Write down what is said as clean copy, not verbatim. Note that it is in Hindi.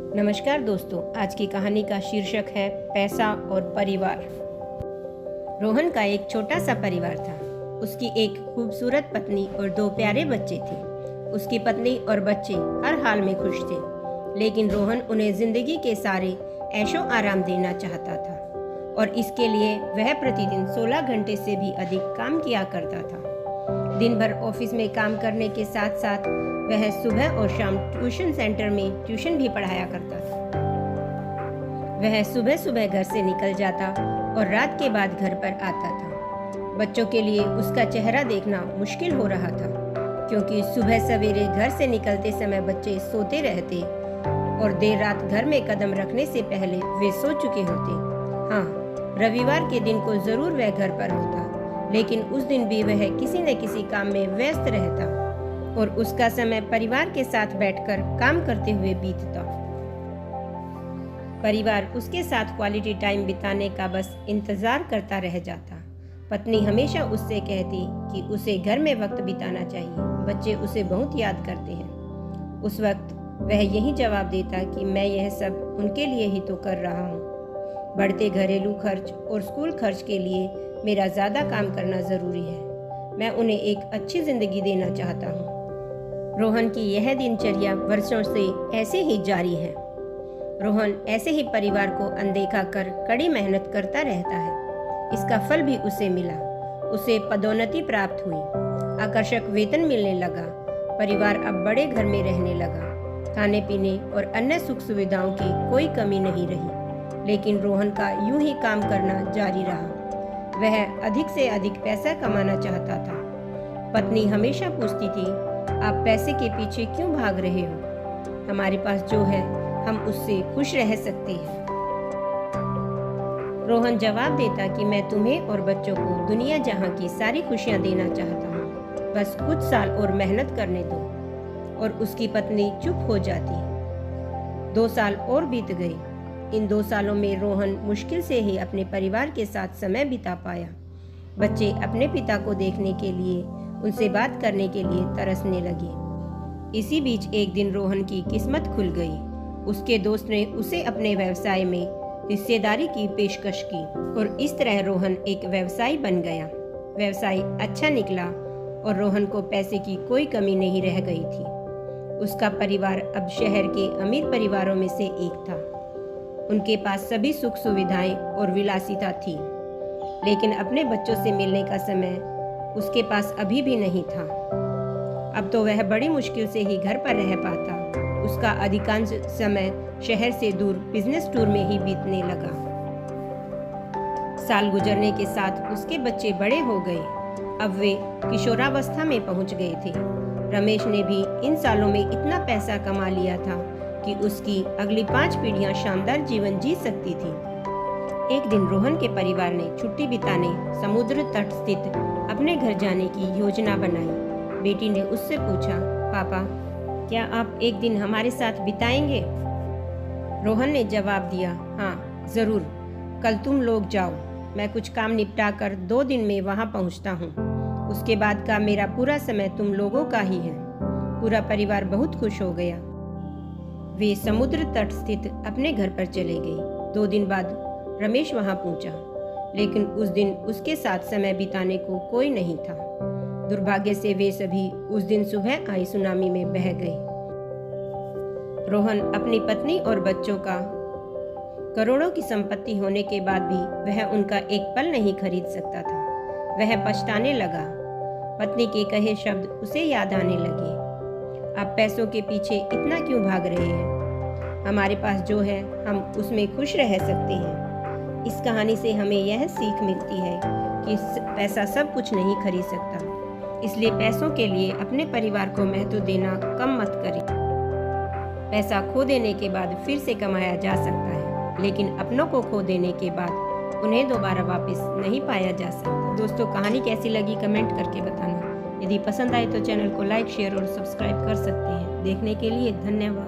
नमस्कार दोस्तों, आज की कहानी का शीर्षक है पैसा और परिवार। रोहन का एक छोटा सा परिवार था। उसकी एक खूबसूरत पत्नी और 2 प्यारे बच्चे थे। उसकी पत्नी और बच्चे हर हाल में खुश थे, लेकिन रोहन उन्हें जिंदगी के सारे ऐशो आराम देना चाहता था और इसके लिए वह प्रतिदिन 16 घंटे से भी अधिक काम किया करता था। दिन भर ऑफिस में काम करने के साथ साथ वह सुबह और शाम ट्यूशन सेंटर में ट्यूशन भी पढ़ाया करता था। वह सुबह सुबह घर से निकल जाता और रात के बाद घर पर आता था। बच्चों के लिए उसका चेहरा देखना मुश्किल हो रहा था, क्योंकि सुबह सवेरे घर से निकलते समय बच्चे सोते रहते और देर रात घर में कदम रखने से पहले वे सो चुके होते। हाँ, रविवार के दिन को जरूर वह घर पर होता, लेकिन उस दिन भी वह किसी न किसी काम में व्यस्त रहता और उसका समय परिवार के साथ बैठकर काम करते हुए बीतता। परिवार उसके साथ क्वालिटी टाइम बिताने का बस इंतजार करता रह जाता। पत्नी हमेशा उससे कहती कि उसे घर में वक्त बिताना चाहिए, बच्चे उसे बहुत याद करते हैं। उस वक्त वह यही जवाब देता कि मैं यह सब उनके लिए ही तो कर रहा हूँ। बढ़ते घरेलू खर्च और स्कूल खर्च के लिए मेरा ज़्यादा काम करना ज़रूरी है। मैं उन्हें एक अच्छी ज़िंदगी देना चाहता हूँ। रोहन की यह दिनचर्या वर्षों से ऐसे ही जारी है। रोहन ऐसे ही परिवार को अनदेखा कर कड़ी मेहनत करता रहता है। इसका फल भी उसे मिला। उसे पदोन्नति प्राप्त हुई, आकर्षक वेतन मिलने लगा। परिवार अब बड़े घर में रहने लगा। खाने पीने और अन्य सुख सुविधाओं की कोई कमी नहीं रही, लेकिन रोहन का यूं ही काम करना जारी रहा। वह अधिक से अधिक पैसा कमाना चाहता था। पत्नी हमेशा पूछती थी, आप पैसे के पीछे क्यों भाग रहे हो? हमारे पास जो है हम उससे खुश रह सकते हैं। रोहन जवाब देता कि मैं तुम्हें और बच्चों को दुनिया जहां की सारी खुशियां देना चाहता हूँ, बस कुछ साल और मेहनत करने दो। और उसकी पत्नी चुप हो जाती। 2 साल और बीत गए। इन 2 सालों में रोहन मुश्किल से ही अपने परिवार के साथ समय बिता पाया। बच्चे अपने पिता को देखने के लिए, उनसे बात करने के लिए तरसने लगे। इसी बीच एक दिन रोहन की किस्मत खुल गई। उसके दोस्त ने उसे अपने व्यवसाय में हिस्सेदारी की पेशकश की और इस तरह रोहन एक व्यवसायी बन गया। व्यवसाय अच्छा निकला और रोहन को पैसे की कोई कमी नहीं रह गई थी। उसका परिवार अब शहर के अमीर परिवारों में से एक था। उनके पास सभी सुख सुविधाएं और विलासिता थी, लेकिन अपने बच्चों से मिलने का समय उसके पास अभी भी नहीं था। अब तो वह बड़ी मुश्किल से ही घर पर रह पाता। उसका अधिकांश समय शहर से दूर बिजनेस टूर में ही बीतने लगा। साल गुजरने के साथ उसके बच्चे बड़े हो गए। अब वे किशोरावस्था में पहुंच गए थे। रमेश ने भी इन सालों में इतना पैसा कमा लिया था कि उसकी अगली 5 पीढ़ियां शानदार जीवन जी सकती थी। एक दिन रोहन के परिवार ने छुट्टी बिताने समुद्र तट स्थित अपने घर जाने की योजना बनाई। बेटी ने उससे पूछा, पापा, क्या आप एक दिन हमारे साथ बिताएंगे? रोहन ने जवाब दिया, हाँ जरूर, कल तुम लोग जाओ। मैं कुछ काम निपटा कर 2 दिन में वहाँ पहुँचता हूँ। उसके बाद का मेरा पूरा समय तुम लोगों का ही है। पूरा परिवार बहुत खुश हो गया। वे समुद्र तट स्थित अपने घर पर चले गए। 2 दिन बाद रमेश वहां पहुंचा, लेकिन उस दिन उसके साथ समय बिताने को कोई नहीं था। दुर्भाग्य से वे सभी उस दिन सुबह आई सुनामी में बह गए। रोहन अपनी पत्नी और बच्चों का करोड़ों की संपत्ति होने के बाद भी वह उनका एक पल नहीं खरीद सकता था। वह पछताने लगा। पत्नी के कहे शब्द उसे याद आने लगे। आप पैसों के पीछे इतना क्यों भाग रहे हैं? हमारे पास जो है हम उसमें खुश रह सकते हैं। इस कहानी से हमें यह सीख मिलती है कि पैसा सब कुछ नहीं खरीद सकता। इसलिए पैसों के लिए अपने परिवार को महत्व देना कम मत करें। पैसा खो देने के बाद फिर से कमाया जा सकता है, लेकिन अपनों को खो देने के बाद उन्हें दोबारा वापस नहीं पाया जा सकता। दोस्तों, कहानी कैसी लगी कमेंट करके बताना। यदि पसंद आए तो चैनल को लाइक, शेयर और सब्सक्राइब कर सकते हैं। देखने के लिए धन्यवाद।